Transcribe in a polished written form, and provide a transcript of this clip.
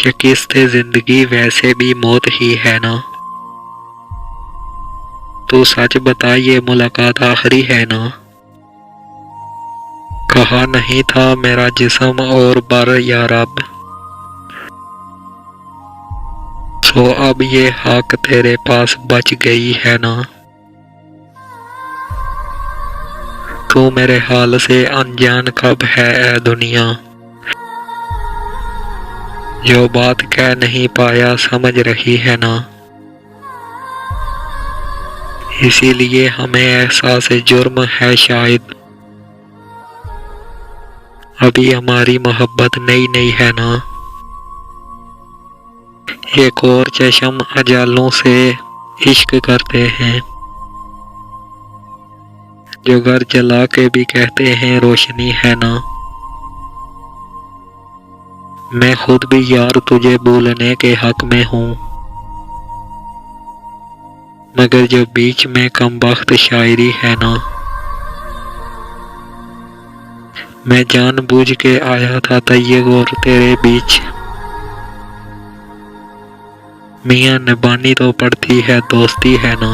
शिकस्त जिंदगी वैसे भी मौत ही है ना। तो सच बता, ये मुलाकात आखिरी है ना। कहा नहीं था मेरा जिस्म और बर या रब, तो अब ये हक तेरे पास बच गई है ना। तू मेरे हाल से अनजान कब है ए दुनिया, जो बात कह नहीं पाया समझ रही है ना। इसीलिए हमें एहसास जुर्म है शायद, अभी हमारी मोहब्बत नई नई है ना। एक और चश्म अजालों से इश्क करते हैं, जो घर जला के भी कहते हैं रोशनी है ना। मैं खुद भी यार तुझे भूलने के हक में हूँ, मगर जो बीच में कमबख्त शायरी है ना। मैं जानबूझ के आया था तैयब और तेरे बीच, मियां निभानी तो पड़ती है दोस्ती है ना।